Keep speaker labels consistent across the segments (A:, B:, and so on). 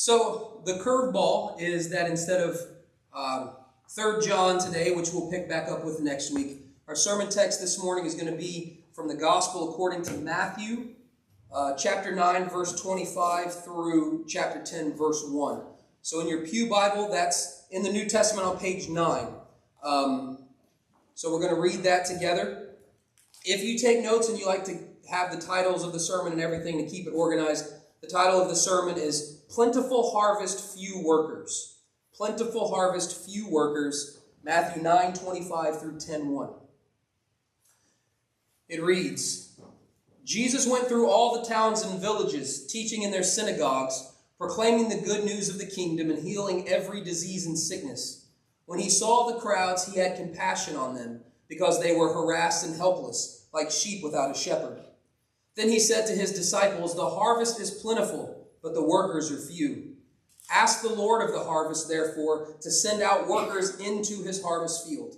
A: So the curveball is that instead of 3 John today, which we'll pick back up with next week, our sermon text this morning is going to be from the Gospel according to Matthew, chapter 9, verse 25 through chapter 10, verse 1. So in your Pew Bible, that's in the New Testament on page 9. So we're going to read that together. If you take notes and you like to have the titles of the sermon and everything to keep it organized, the title of the sermon is Plentiful Harvest, Few Workers. Plentiful Harvest, Few Workers, Matthew 9, 25 through 10, 1. It reads, Jesus went through all the towns and villages, teaching in their synagogues, proclaiming the good news of the kingdom and healing every disease and sickness. When he saw the crowds, he had compassion on them, because they were harassed and helpless, like sheep without a shepherd. Then he said to his disciples, the harvest is plentiful, but the workers are few. Ask the Lord of the harvest, therefore, to send out workers into his harvest field.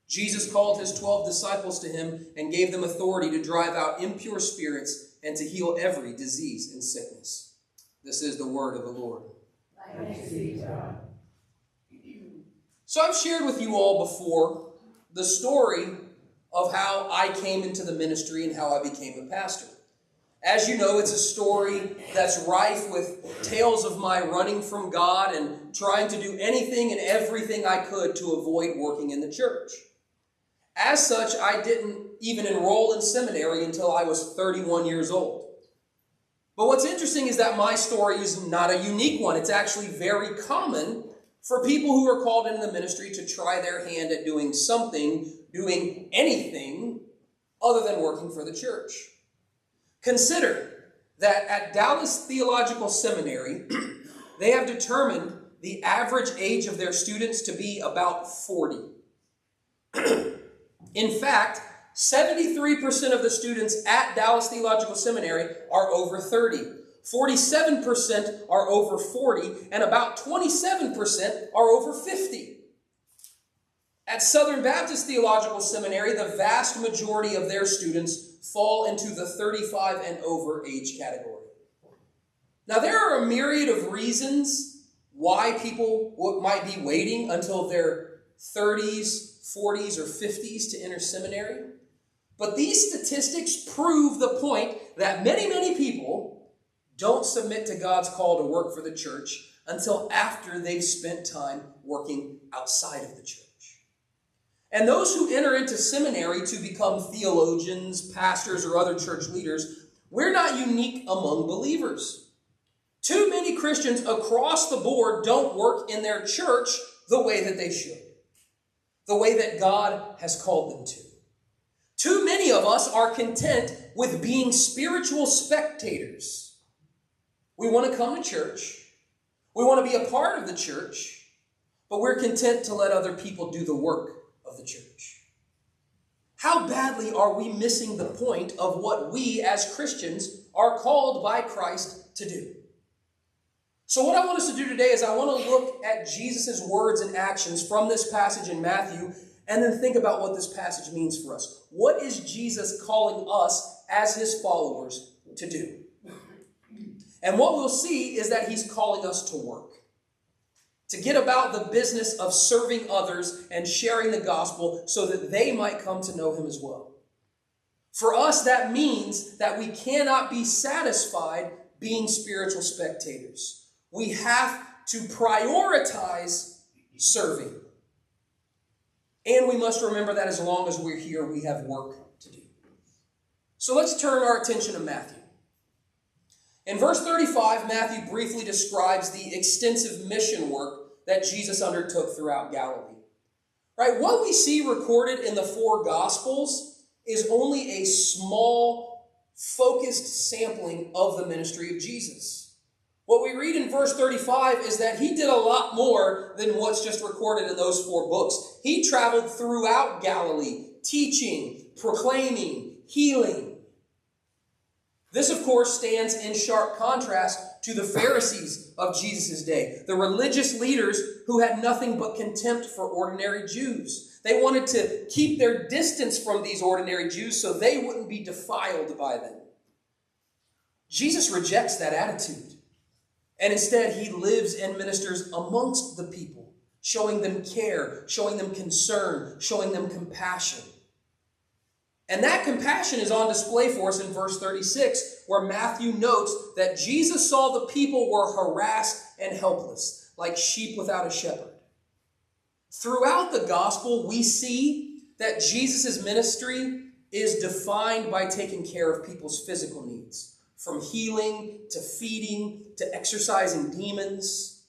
A: Jesus called his 12 disciples to him and gave them authority to drive out impure spirits and to heal every disease and sickness. This is the word of the Lord.
B: Thanks be to God.
A: So I've shared with you all before the story of how I came into the ministry and how I became a pastor. As you know, it's a story that's rife with tales of my running from God and trying to do anything and everything I could to avoid working in the church. As such, I didn't even enroll in seminary until I was 31 years old. But what's interesting is that my story is not a unique one. It's actually very common for people who are called into the ministry to try their hand at doing something, doing anything other than working for the church. Consider that at Dallas Theological Seminary, they have determined the average age of their students to be about 40. In fact, 73% of the students at Dallas Theological Seminary are over 30. 47% are over 40, and about 27% are over 50. At Southern Baptist Theological Seminary, the vast majority of their students fall into the 35 and over age category. Now, there are a myriad of reasons why people might be waiting until their 30s, 40s, or 50s to enter seminary. But these statistics prove the point that many people don't submit to God's call to work for the church until after they've spent time working outside of the church. And those who enter into seminary to become theologians, pastors, or other church leaders, we're not unique among believers. Too many Christians across the board don't work in their church the way that they should, the way that God has called them to. Too many of us are content with being spiritual spectators. We want to come to church. We want to be a part of the church, but we're content to let other people do the work of the church. How badly are we missing the point of what we as Christians are called by Christ to do? So what I want us to do today is I want to look at Jesus' words and actions from this passage in Matthew and then think about what this passage means for us. What is Jesus calling us as his followers to do? And what we'll see is that he's calling us to work, to get about the business of serving others and sharing the gospel so that they might come to know him as well. For us, that means that we cannot be satisfied being spiritual spectators. We have to prioritize serving. And we must remember that as long as we're here, we have work to do. So let's turn our attention to Matthew. In verse 35, Matthew briefly describes the extensive mission work that Jesus undertook throughout Galilee. Right? What we see recorded in the 4 Gospels is only a small, focused sampling of the ministry of Jesus. What we read in verse 35 is that he did a lot more than what's just recorded in those 4 books. He traveled throughout Galilee, teaching, proclaiming, healing. This, of course, stands in sharp contrast to the Pharisees of Jesus' day, the religious leaders who had nothing but contempt for ordinary Jews. They wanted to keep their distance from these ordinary Jews so they wouldn't be defiled by them. Jesus rejects that attitude. And instead, he lives and ministers amongst the people, showing them care, showing them concern, showing them compassion. And that compassion is on display for us in verse 36, where Matthew notes that Jesus saw the people were harassed and helpless, like sheep without a shepherd. Throughout the gospel, we see that Jesus' ministry is defined by taking care of people's physical needs, from healing to feeding to exorcising demons.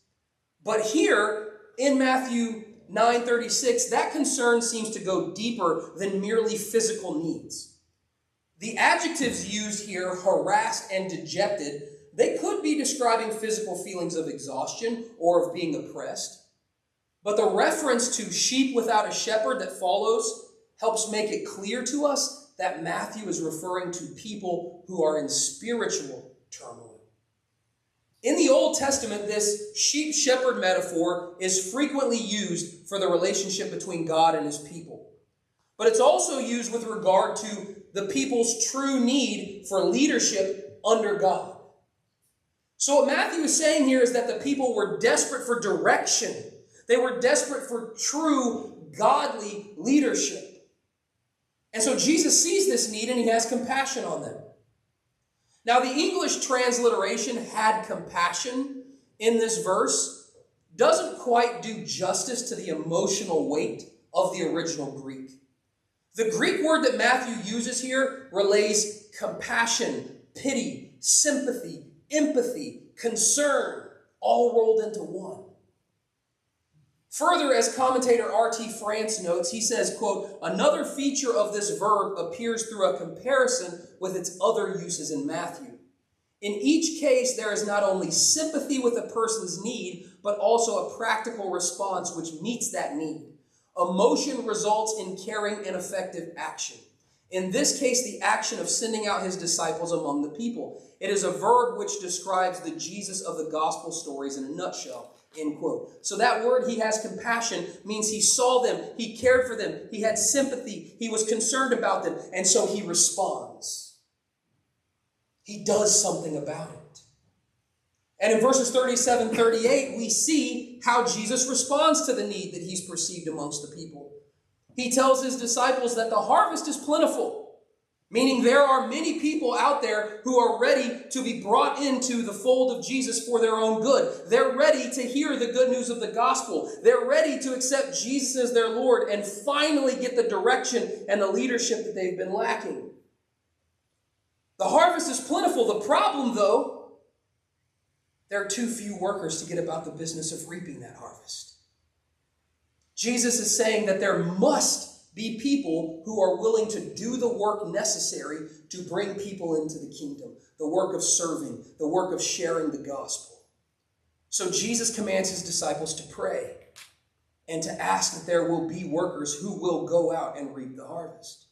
A: But here in Matthew 9:36, that concern seems to go deeper than merely physical needs. The adjectives used here, harassed and dejected, they could be describing physical feelings of exhaustion or of being oppressed. But the reference to sheep without a shepherd that follows helps make it clear to us that Matthew is referring to people who are in spiritual turmoil. In the Old Testament, this sheep-shepherd metaphor is frequently used for the relationship between God and his people. But it's also used with regard to the people's true need for leadership under God. So what Matthew is saying here is that the people were desperate for direction. They were desperate for true godly leadership. And so Jesus sees this need and he has compassion on them. Now, the English transliteration "had compassion" in this verse doesn't quite do justice to the emotional weight of the original Greek. The Greek word that Matthew uses here relays compassion, pity, sympathy, empathy, concern, all rolled into one. Further, as commentator R.T. France notes, he says, quote, "Another feature of this verb appears through a comparison with its other uses in Matthew. In each case, there is not only sympathy with a person's need, but also a practical response which meets that need. Emotion results in caring and effective action. In this case, the action of sending out his disciples among the people. It is a verb which describes the Jesus of the gospel stories in a nutshell." End quote. So that word, "he has compassion," means he saw them, he cared for them, he had sympathy, he was concerned about them, and so he responds. He does something about it. And in verses 37, 38, we see how Jesus responds to the need that he's perceived amongst the people. He tells his disciples that the harvest is plentiful, meaning there are many people out there who are ready to be brought into the fold of Jesus for their own good. They're ready to hear the good news of the gospel. They're ready to accept Jesus as their Lord and finally get the direction and the leadership that they've been lacking. The harvest is plentiful. The problem, though, there are too few workers to get about the business of reaping that harvest. Jesus is saying that there must be people who are willing to do the work necessary to bring people into the kingdom, the work of serving, the work of sharing the gospel. So Jesus commands his disciples to pray and to ask that there will be workers who will go out and reap the harvest.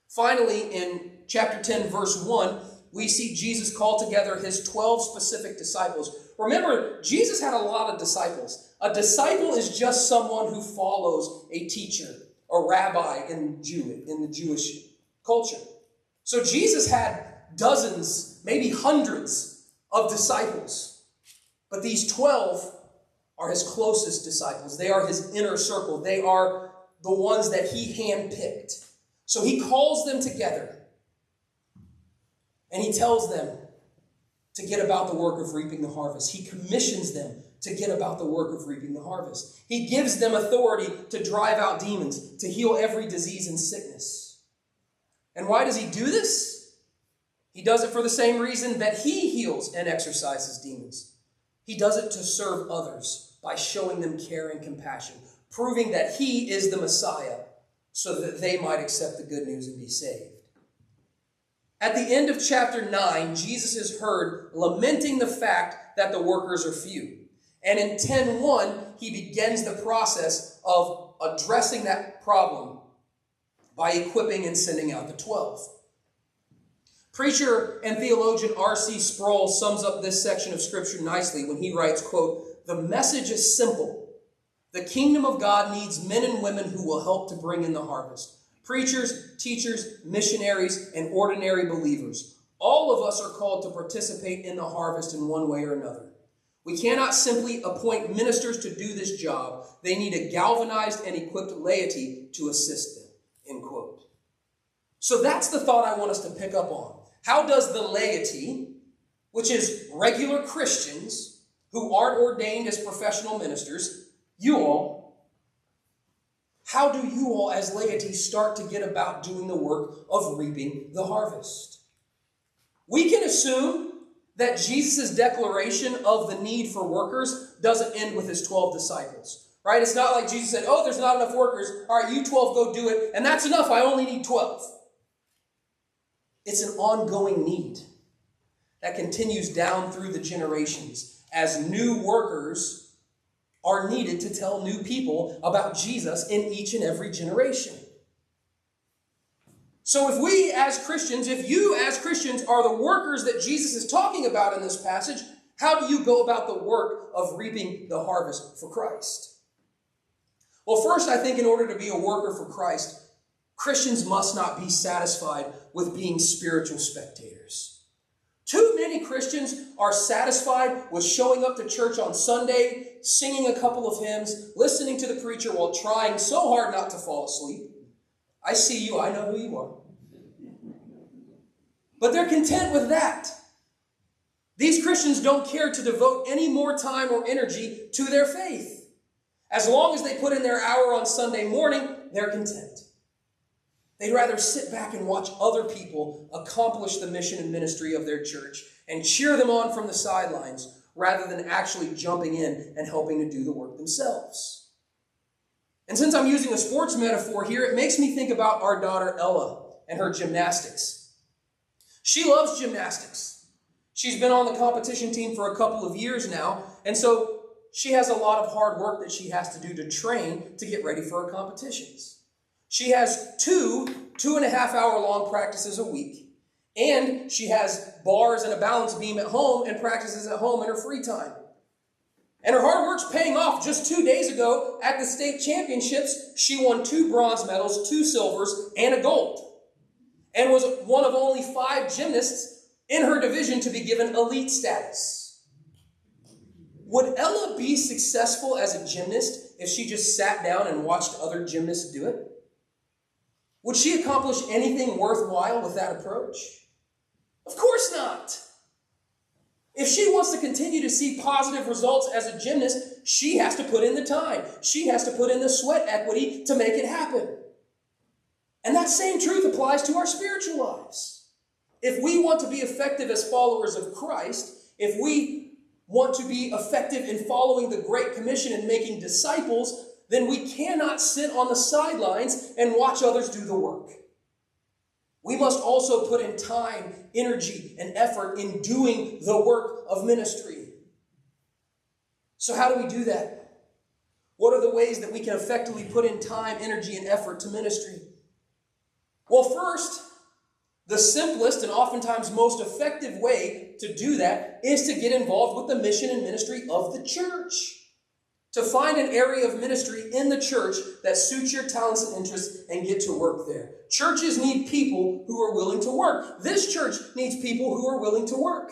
A: Finally, in chapter 10, verse 1, we see Jesus call together his 12 specific disciples. Remember, Jesus had a lot of disciples. A disciple is just someone who follows a teacher, a rabbi in the Jewish culture. So Jesus had dozens, maybe hundreds of disciples. But these 12 are his closest disciples. They are his inner circle. They are the ones that he handpicked. So he calls them together. And he tells them to get about the work of reaping the harvest. He commissions them to get about the work of reaping the harvest. He gives them authority to drive out demons, to heal every disease and sickness. And why does he do this? He does it for the same reason that he heals and exorcises demons. He does it to serve others by showing them care and compassion, proving that he is the Messiah so that they might accept the good news and be saved. At the end of chapter 9, Jesus is heard lamenting the fact that the workers are few. And in 10:1, he begins the process of addressing that problem by equipping and sending out the 12. Preacher and theologian R.C. Sproul sums up this section of Scripture nicely when he writes, quote, "The message is simple. The kingdom of God needs men and women who will help to bring in the harvest. Preachers, teachers, missionaries, and ordinary believers. All of us are called to participate in the harvest in one way or another. We cannot simply appoint ministers to do this job. They need a galvanized and equipped laity to assist them, end quote. So that's the thought I want us to pick up on. How does the laity, which is regular Christians who aren't ordained as professional ministers, how do you all as laity start to get about doing the work of reaping the harvest? We can assume that Jesus' declaration of the need for workers doesn't end with his 12 disciples, right? It's not like Jesus said, oh, there's not enough workers. All right, you 12 go do it, and that's enough. I only need 12. It's an ongoing need that continues down through the generations as new workers are needed to tell new people about Jesus in each and every generation. So if we as Christians, if you as Christians are the workers that Jesus is talking about in this passage, how do you go about the work of reaping the harvest for Christ? Well, first, I think in order to be a worker for Christ, Christians must not be satisfied with being spiritual spectators. Too many Christians are satisfied with showing up to church on Sunday, singing a couple of hymns, listening to the preacher while trying so hard not to fall asleep. I see you, I know who you are. But they're content with that. These Christians don't care to devote any more time or energy to their faith. As long as they put in their hour on Sunday morning, they're content. They'd rather sit back and watch other people accomplish the mission and ministry of their church and cheer them on from the sidelines rather than actually jumping in and helping to do the work themselves. And since I'm using a sports metaphor here, it makes me think about our daughter Ella and her gymnastics. She loves gymnastics. She's been on the competition team for a couple of years now, and so she has a lot of hard work that she has to do to train to get ready for her competitions. She has two 2.5-hour-long practices a week, and she has bars and a balance beam at home and practices at home in her free time. And her hard work's paying off. Just 2 days ago at the state championships, she won 2 bronze medals, 2 silvers, and a gold, and was one of only 5 gymnasts in her division to be given elite status. Would Ella be successful as a gymnast if she just sat down and watched other gymnasts do it? Would she accomplish anything worthwhile with that approach? Of course not. If she wants to continue to see positive results as a gymnast, she has to put in the time. She has to put in the sweat equity to make it happen. And that same truth applies to our spiritual lives. If we want to be effective as followers of Christ, if we want to be effective in following the Great Commission and making disciples, then we cannot sit on the sidelines and watch others do the work. We must also put in time, energy, and effort in doing the work of ministry. So how do we do that? What are the ways that we can effectively put in time, energy, and effort to ministry? Well, first, the simplest and oftentimes most effective way to do that is to get involved with the mission and ministry of the church. To find an area of ministry in the church that suits your talents and interests and get to work there. Churches need people who are willing to work. This church needs people who are willing to work.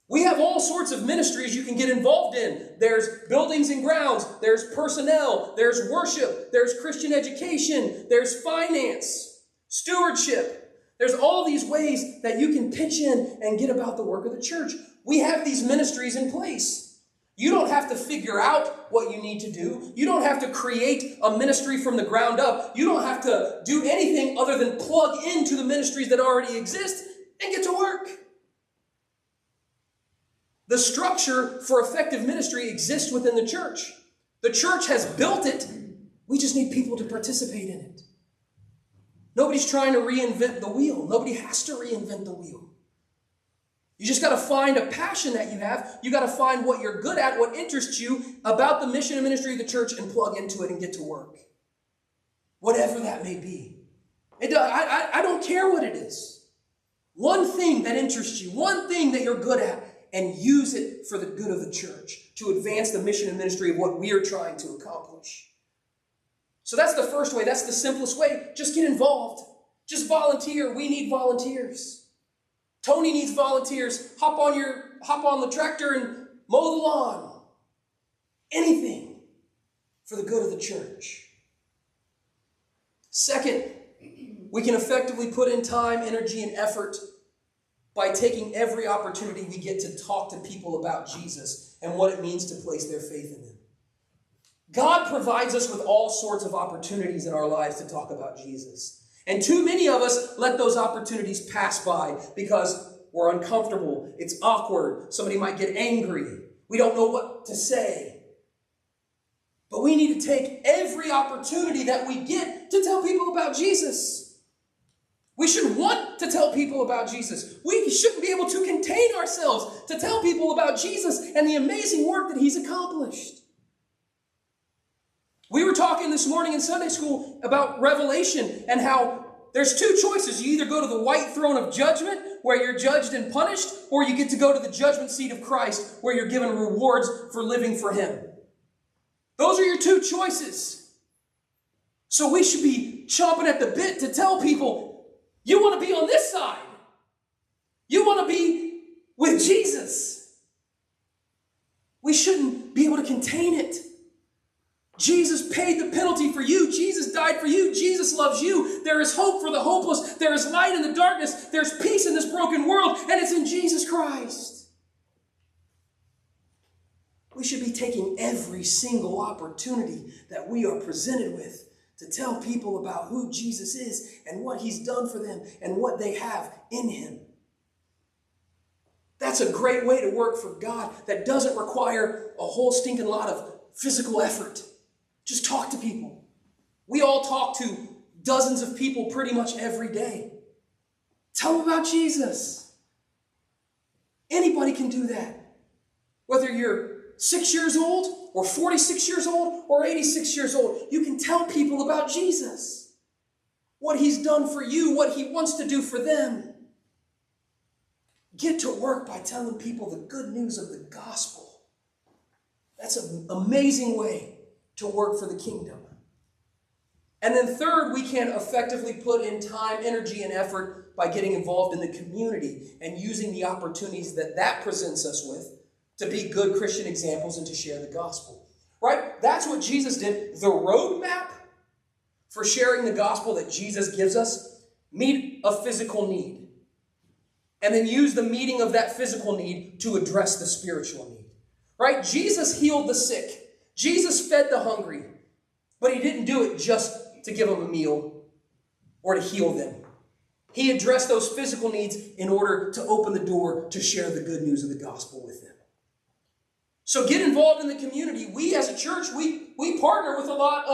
A: We have all sorts of ministries you can get involved in. There's buildings and grounds, there's personnel, there's worship, there's Christian education, there's finance, stewardship. There's all these ways that you can pitch in and get about the work of the church. We have these ministries in place. You don't have to figure out what you need to do. You don't have to create a ministry from the ground up. You don't have to do anything other than plug into the ministries that already exist and get to work. The structure for effective ministry exists within the church. The church has built it. We just need people to participate in it. Nobody's trying to reinvent the wheel. Nobody has to reinvent the wheel. You just got to find a passion that you have. You got to find what you're good at, what interests you about the mission and ministry of the church, and plug into it and get to work. Whatever that may be. I don't care what it is. One thing that interests you, one thing that you're good at, and use it for the good of the church to advance the mission and ministry of what we are trying to accomplish. So that's the first way. That's the simplest way. Just get involved. Just volunteer. We need volunteers. Tony needs volunteers. Hop on the tractor and mow the lawn. Anything for the good of the church. Second, we can effectively put in time, energy, and effort by taking every opportunity we get to talk to people about Jesus and what it means to place their faith in him. God provides us with all sorts of opportunities in our lives to talk about Jesus. And too many of us let those opportunities pass by because we're uncomfortable. It's awkward. Somebody might get angry. We don't know what to say. But we need to take every opportunity that we get to tell people about Jesus. We should want to tell people about Jesus. We shouldn't be able to contain ourselves to tell people about Jesus and the amazing work that he's accomplished. We were talking this morning in Sunday school about Revelation and how there's two choices. You either go to the white throne of judgment where you're judged and punished, or you get to go to the judgment seat of Christ where you're given rewards for living for him. Those are your two choices. So we should be chomping at the bit to tell people, you want to be on this side. You want to be with Jesus. We shouldn't be able to contain it. Jesus paid the penalty for you. Jesus died for you. Jesus loves you. There is hope for the hopeless. There is light in the darkness. There's peace in this broken world, and it's in Jesus Christ. We should be taking every single opportunity that we are presented with to tell people about who Jesus is and what he's done for them and what they have in him. That's a great way to work for God that doesn't require a whole stinking lot of physical effort. Just talk to people. We all talk to dozens of people pretty much every day. Tell them about Jesus. Anybody can do that. Whether you're 6 years old or 46 years old or 86 years old, you can tell people about Jesus. What he's done for you, what he wants to do for them. Get to work by telling people the good news of the gospel. That's an amazing way to work for the kingdom. And then third, we can effectively put in time, energy, and effort by getting involved in the community and using the opportunities that presents us with to be good Christian examples and to share the gospel. Right? That's what Jesus did. The roadmap for sharing the gospel that Jesus gives us, meet a physical need. And then use the meeting of that physical need to address the spiritual need. Right? Jesus healed the sick. Jesus fed the hungry, but he didn't do it just to give them a meal or to heal them. He addressed those physical needs in order to open the door to share the good news of the gospel with them. So get involved in the community. We as a church, we partner with a lot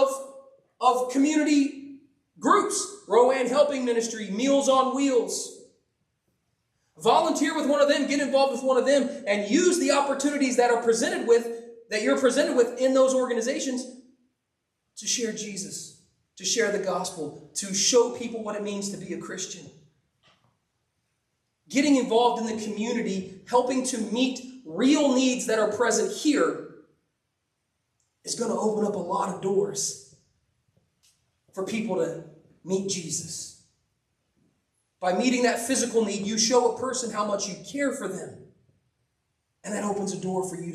A: of community groups. Rowan Helping Ministry, Meals on Wheels. Volunteer with one of them, get involved with one of them, and use the opportunities that you're presented with in those organizations to share Jesus, to share the gospel, to show people what it means to be a Christian. Getting involved in the community, helping to meet real needs that are present here is going to open up a lot of doors for people to meet Jesus. By meeting that physical need, you show a person how much you care for them. And that opens a door for you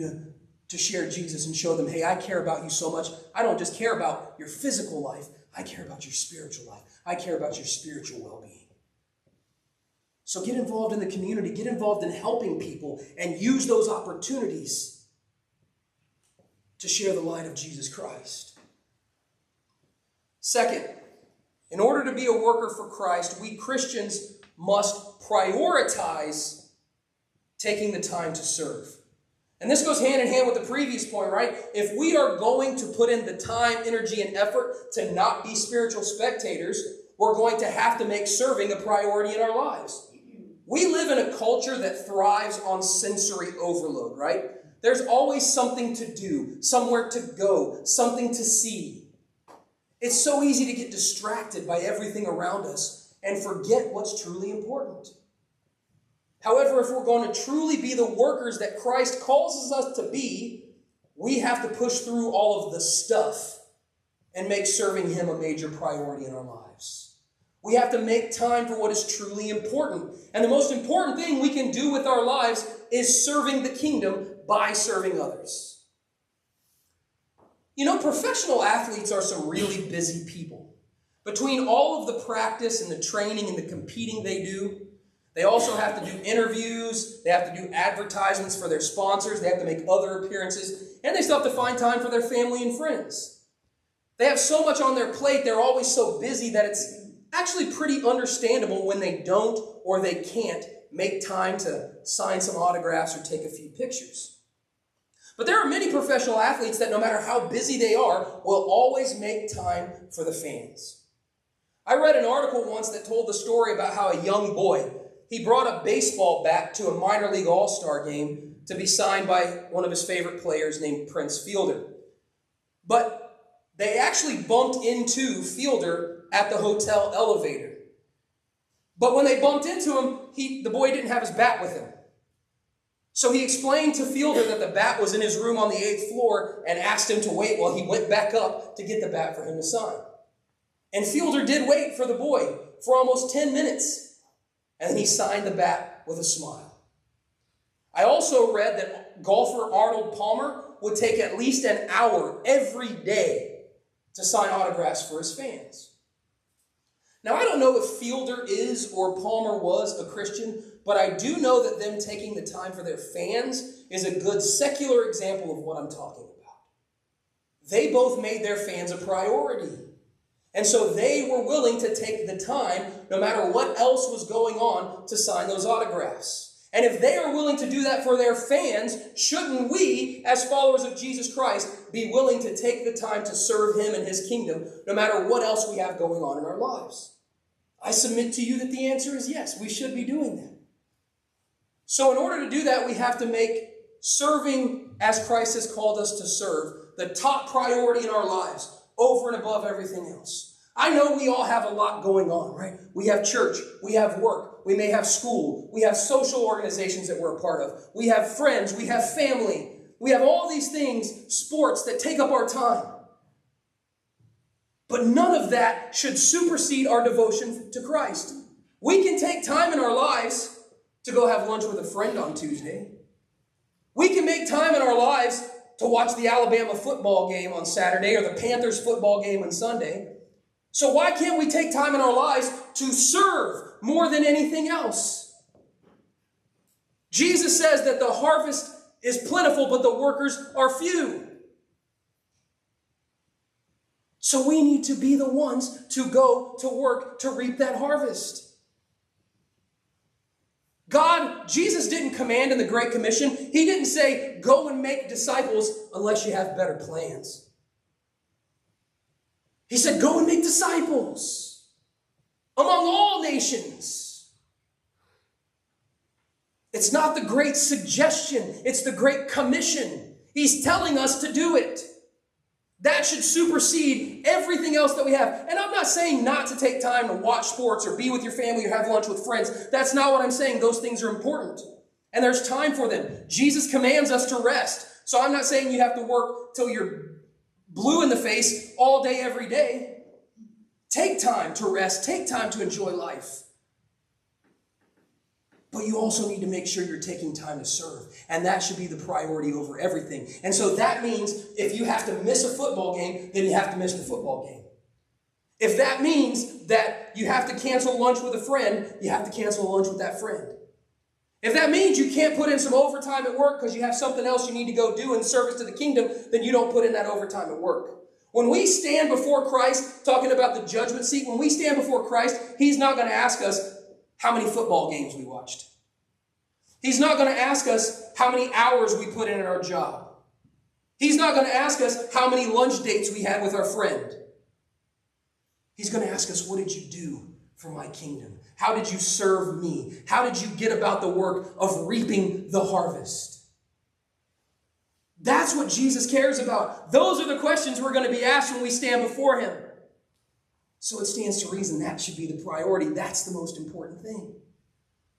A: to share Jesus and show them, hey, I care about you so much. I don't just care about your physical life. I care about your spiritual life. I care about your spiritual well-being. So get involved in the community. Get involved in helping people and use those opportunities to share the light of Jesus Christ. Second, in order to be a worker for Christ, we Christians must prioritize taking the time to serve. And this goes hand in hand with the previous point, right? If we are going to put in the time, energy, and effort to not be spiritual spectators, we're going to have to make serving a priority in our lives. We live in a culture that thrives on sensory overload, right? There's always something to do, somewhere to go, something to see. It's so easy to get distracted by everything around us and forget what's truly important. However, if we're going to truly be the workers that Christ calls us to be, we have to push through all of the stuff and make serving him a major priority in our lives. We have to make time for what is truly important. And the most important thing we can do with our lives is serving the kingdom by serving others. You know, professional athletes are some really busy people. Between all of the practice and the training and the competing they do, they also have to do interviews, they have to do advertisements for their sponsors, they have to make other appearances, and they still have to find time for their family and friends. They have so much on their plate, they're always so busy that it's actually pretty understandable when they don't or they can't make time to sign some autographs or take a few pictures. But there are many professional athletes that no matter how busy they are, will always make time for the fans. I read an article once that told the story about how a young boy, he brought a baseball bat to a minor league all-star game to be signed by one of his favorite players named Prince Fielder. But they actually bumped into Fielder at the hotel elevator. But when they bumped into him, the boy didn't have his bat with him. So he explained to Fielder that the bat was in his room on the 8th floor and asked him to wait while he went back up to get the bat for him to sign. And Fielder did wait for the boy for almost 10 minutes. And then he signed the bat with a smile. I also read that golfer Arnold Palmer would take at least an hour every day to sign autographs for his fans. Now, I don't know if Fielder is or Palmer was a Christian, but I do know that them taking the time for their fans is a good secular example of what I'm talking about. They both made their fans a priority. And so they were willing to take the time, no matter what else was going on, to sign those autographs. And if they are willing to do that for their fans, shouldn't we, as followers of Jesus Christ, be willing to take the time to serve him and his kingdom, no matter what else we have going on in our lives? I submit to you that the answer is yes, we should be doing that. So in order to do that, we have to make serving as Christ has called us to serve the top priority in our lives, over and above everything else. I know we all have a lot going on, right? We have church, we have work, we may have school, we have social organizations that we're a part of, we have friends, we have family, we have all these things, sports that take up our time. But none of that should supersede our devotion to Christ. We can take time in our lives to go have lunch with a friend on Tuesday. We can make time in our lives to watch the Alabama football game on Saturday or the Panthers football game on Sunday. So why can't we take time in our lives to serve more than anything else? Jesus says that the harvest is plentiful, but the workers are few. So we need to be the ones to go to work to reap that harvest. Jesus didn't command in the Great Commission. He didn't say, go and make disciples unless you have better plans. He said, go and make disciples among all nations. It's not the great suggestion. It's the Great Commission. He's telling us to do it. That should supersede everything else that we have. And I'm not saying not to take time to watch sports or be with your family or have lunch with friends. That's not what I'm saying. Those things are important. And there's time for them. Jesus commands us to rest. So I'm not saying you have to work till you're blue in the face all day, every day. Take time to rest. Take time to enjoy life. But you also need to make sure you're taking time to serve. And that should be the priority over everything. And so that means if you have to miss a football game, then you have to miss the football game. If that means that you have to cancel lunch with a friend, you have to cancel lunch with that friend. If that means you can't put in some overtime at work because you have something else you need to go do in service to the kingdom, then you don't put in that overtime at work. When we stand before Christ, talking about the judgment seat, when we stand before Christ, he's not going to ask us how many football games we watched. He's not going to ask us how many hours we put in our job. He's not going to ask us how many lunch dates we had with our friend. He's going to ask us, what did you do for my kingdom? How did you serve me? How did you get about the work of reaping the harvest? That's what Jesus cares about. Those are the questions we're going to be asked when we stand before him. So it stands to reason that should be the priority. That's the most important thing.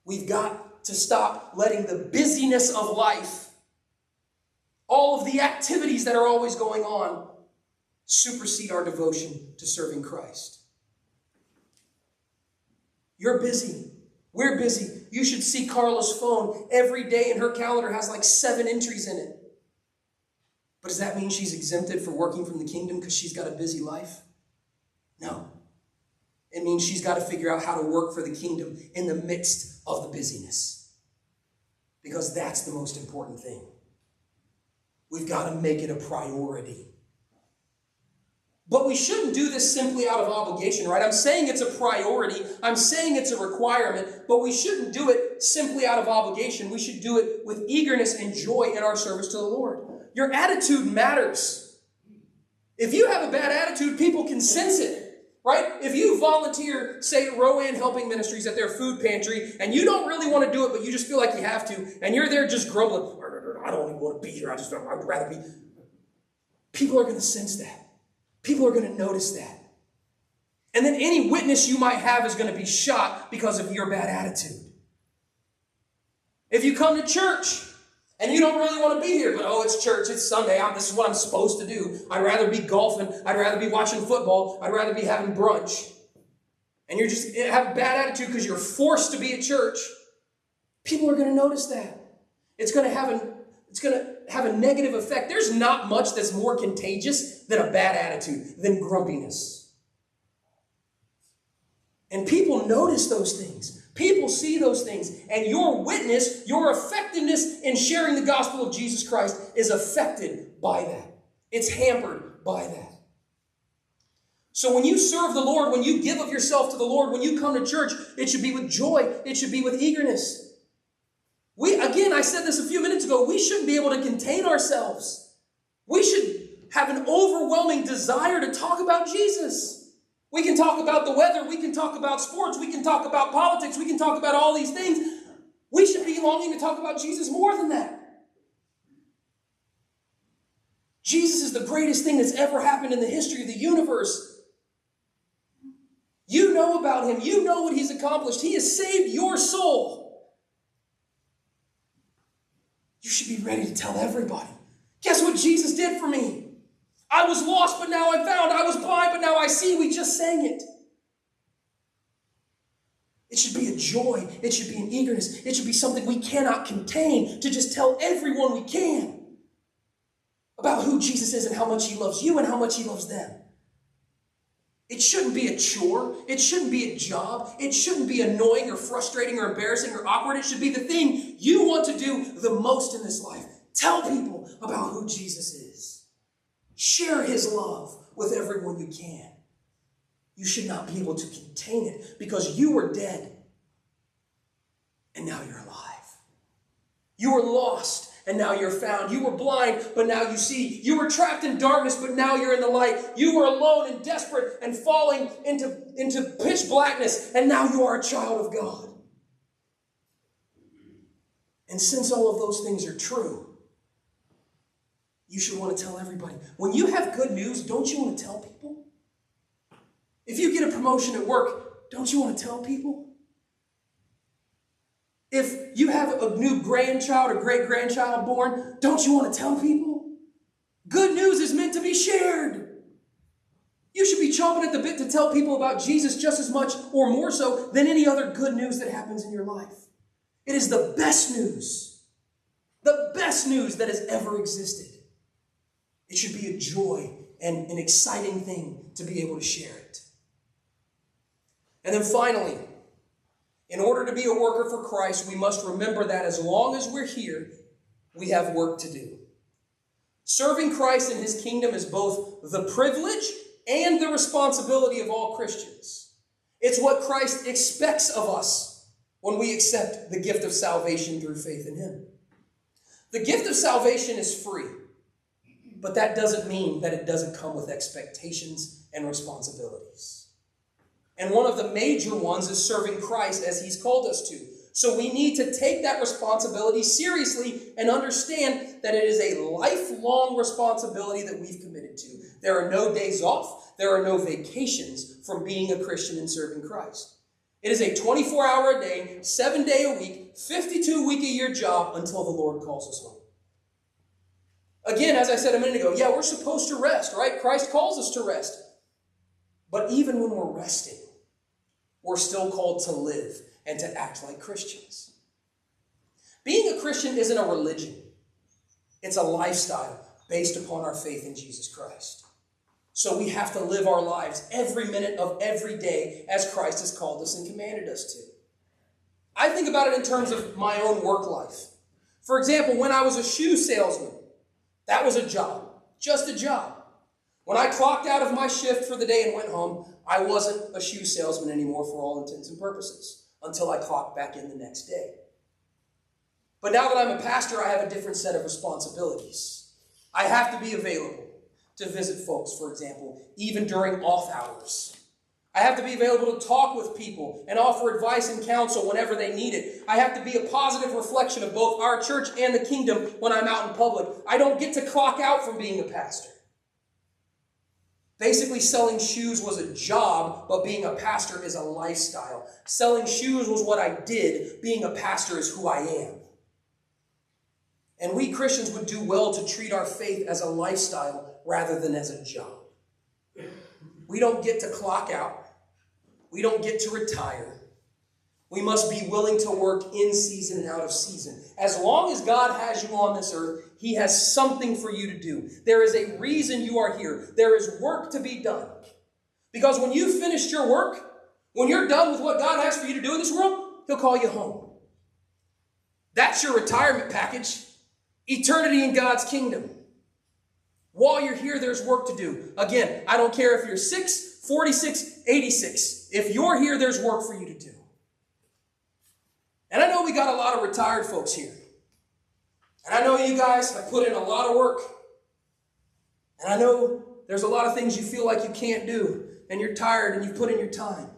A: We've got to stop letting the busyness of life, all of the activities that are always going on, supersede our devotion to serving Christ. You're busy. We're busy. You should see Carla's phone. Every day in her calendar has like 7 entries in it. But does that mean she's exempted for working from the kingdom because she's got a busy life? No. It means she's got to figure out how to work for the kingdom in the midst of the busyness. Because that's the most important thing. We've got to make it a priority. But we shouldn't do this simply out of obligation, right? I'm saying it's a priority. I'm saying it's a requirement, but we shouldn't do it simply out of obligation. We should do it with eagerness and joy in our service to the Lord. Your attitude matters. If you have a bad attitude, people can sense it, right? If you volunteer, say, at Rowan Helping Ministries at their food pantry, and you don't really want to do it, but you just feel like you have to, and you're there just grumbling, I don't even want to be here. I'd rather be. People are going to sense that. People are going to notice that. And then any witness you might have is going to be shot because of your bad attitude. If you come to church and you don't really want to be here, but it's church, it's Sunday, this is what I'm supposed to do. I'd rather be golfing. I'd rather be watching football. I'd rather be having brunch. And you just have a bad attitude because you're forced to be at church. People are going to notice that. It's going to have a negative effect. There's not much that's more contagious than a bad attitude, than grumpiness. And people notice those things. People see those things. And your witness, your effectiveness in sharing the gospel of Jesus Christ is affected by that. It's hampered by that. So when you serve the Lord, when you give of yourself to the Lord, when you come to church, it should be with joy. It should be with eagerness. I said this a few minutes ago, we shouldn't be able to contain ourselves. We should have an overwhelming desire to talk about Jesus. We can talk about the weather, we can talk about sports, we can talk about politics, we can talk about all these things. We should be longing to talk about Jesus more than that. Jesus is the greatest thing that's ever happened in the history of the universe. You know about him. You know what he's accomplished. He has saved your soul. You should be ready to tell everybody. Guess what Jesus did for me? I was lost, but now I'm found. I was blind, but now I see. We just sang it. It should be a joy. It should be an eagerness. It should be something we cannot contain to just tell everyone we can about who Jesus is and how much he loves you and how much he loves them. It shouldn't be a chore. It shouldn't be a job. It shouldn't be annoying or frustrating or embarrassing or awkward. It should be the thing you want to do the most in this life. Tell people about who Jesus is. Share his love with everyone you can. You should not be able to contain it because you were dead and now you're alive. You were lost and now you're found. You were blind, but now you see. You were trapped in darkness, but now you're in the light. You were alone and desperate and falling into pitch blackness, and now you are a child of God. And since all of those things are true, you should want to tell everybody. When you have good news, don't you want to tell people? If you get a promotion at work, don't you want to tell people? If you have a new grandchild or great-grandchild born, don't you want to tell people? Good news is meant to be shared. You should be chomping at the bit to tell people about Jesus just as much or more so than any other good news that happens in your life. It is the best news that has ever existed. It should be a joy and an exciting thing to be able to share it. And then finally, in order to be a worker for Christ, we must remember that as long as we're here, we have work to do. Serving Christ in his kingdom is both the privilege and the responsibility of all Christians. It's what Christ expects of us when we accept the gift of salvation through faith in him. The gift of salvation is free, but that doesn't mean that it doesn't come with expectations and responsibilities. And one of the major ones is serving Christ as he's called us to. So we need to take that responsibility seriously and understand that it is a lifelong responsibility that we've committed to. There are no days off. There are no vacations from being a Christian and serving Christ. It is a 24-hour-a-day, 7-day-a-week, 52-week-a-year job until the Lord calls us home. Again, as I said a minute ago, we're supposed to rest, right? Christ calls us to rest. But even when we're resting, we're still called to live and to act like Christians. Being a Christian isn't a religion. It's a lifestyle based upon our faith in Jesus Christ. So we have to live our lives every minute of every day as Christ has called us and commanded us to. I think about it in terms of my own work life. For example, when I was a shoe salesman, that was a job, just a job. When I clocked out of my shift for the day and went home, I wasn't a shoe salesman anymore for all intents and purposes until I clocked back in the next day. But now that I'm a pastor, I have a different set of responsibilities. I have to be available to visit folks, for example, even during off hours. I have to be available to talk with people and offer advice and counsel whenever they need it. I have to be a positive reflection of both our church and the kingdom when I'm out in public. I don't get to clock out from being a pastor. Basically, selling shoes was a job, but being a pastor is a lifestyle. Selling shoes was what I did. Being a pastor is who I am. And we Christians would do well to treat our faith as a lifestyle rather than as a job. We don't get to clock out. We don't get to retire. We must be willing to work in season and out of season. As long as God has you on this earth, He has something for you to do. There is a reason you are here. There is work to be done. Because when you've finished your work, when you're done with what God has for you to do in this world, He'll call you home. That's your retirement package. Eternity in God's kingdom. While you're here, there's work to do. Again, I don't care if you're 6, 46, 86. If you're here, there's work for you to do. And I know we got a lot of retired folks here. And I know you guys have put in a lot of work. And I know there's a lot of things you feel like you can't do. And you're tired and you've put in your time.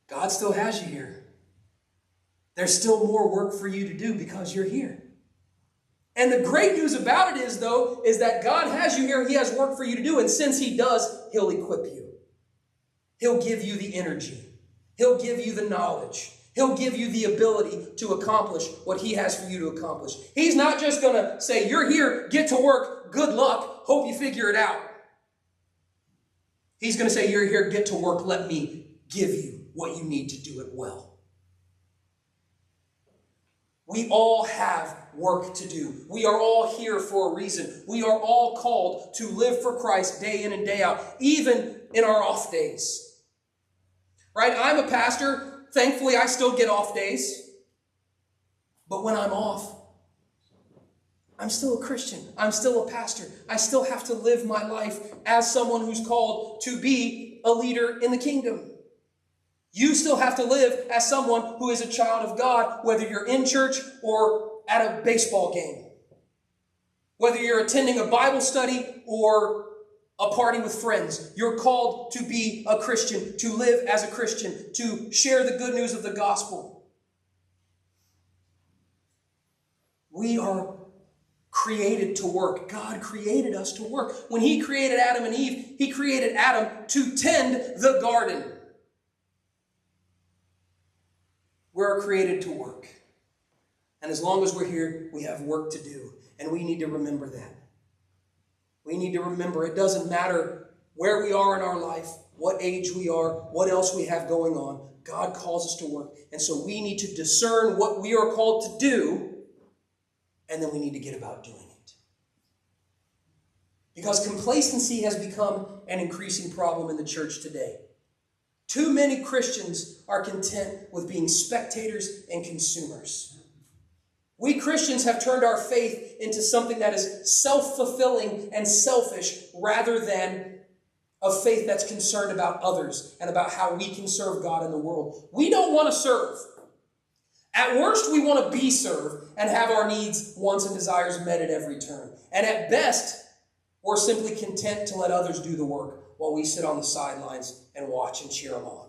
A: God still has you here. There's still more work for you to do because you're here. And the great news about it is, though, is that God has you here. He has work for you to do. And since He does, He'll equip you. He'll give you the energy. He'll give you the knowledge. He'll give you the ability to accomplish what He has for you to accomplish. He's not just going to say, you're here, get to work, good luck, hope you figure it out. He's going to say, you're here, get to work, let me give you what you need to do it well. We all have work to do. We are all here for a reason. We are all called to live for Christ day in and day out, even in our off days. Right? I'm a pastor. Thankfully, I still get off days. But when I'm off, I'm still a Christian. I'm still a pastor. I still have to live my life as someone who's called to be a leader in the kingdom. You still have to live as someone who is a child of God, whether you're in church or at a baseball game. Whether you're attending a Bible study or a party with friends, you're called to be a Christian, to live as a Christian, to share the good news of the gospel. We are created to work. God created us to work. When He created Adam and Eve, He created Adam to tend the garden. We're created to work. And as long as we're here, we have work to do. And we need to remember that. We need to remember it doesn't matter where we are in our life, what age we are, what else we have going on. God calls us to work. And so we need to discern what we are called to do, and then we need to get about doing it. Because complacency has become an increasing problem in the church today. Too many Christians are content with being spectators and consumers. We Christians have turned our faith into something that is self-fulfilling and selfish rather than a faith that's concerned about others and about how we can serve God in the world. We don't want to serve. At worst, we want to be served and have our needs, wants, and desires met at every turn. And at best, we're simply content to let others do the work while we sit on the sidelines and watch and cheer them on.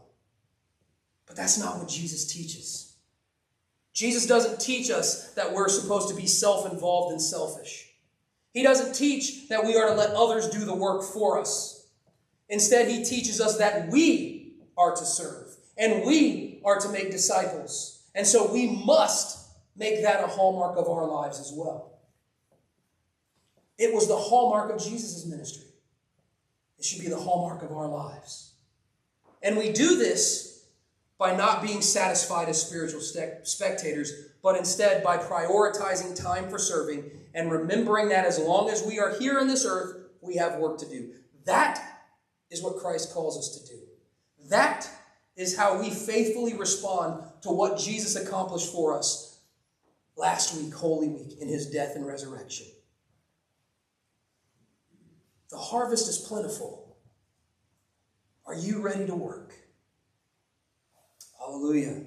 A: But that's not what Jesus teaches. Jesus doesn't teach us that we're supposed to be self-involved and selfish. He doesn't teach that we are to let others do the work for us. Instead, He teaches us that we are to serve and we are to make disciples. And so we must make that a hallmark of our lives as well. It was the hallmark of Jesus' ministry. It should be the hallmark of our lives. And we do this by not being satisfied as spiritual spectators, but instead by prioritizing time for serving and remembering that as long as we are here on this earth, we have work to do. That is what Christ calls us to do. That is how we faithfully respond to what Jesus accomplished for us last week, Holy Week, in his death and resurrection. The harvest is plentiful. Are you ready to work? Hallelujah.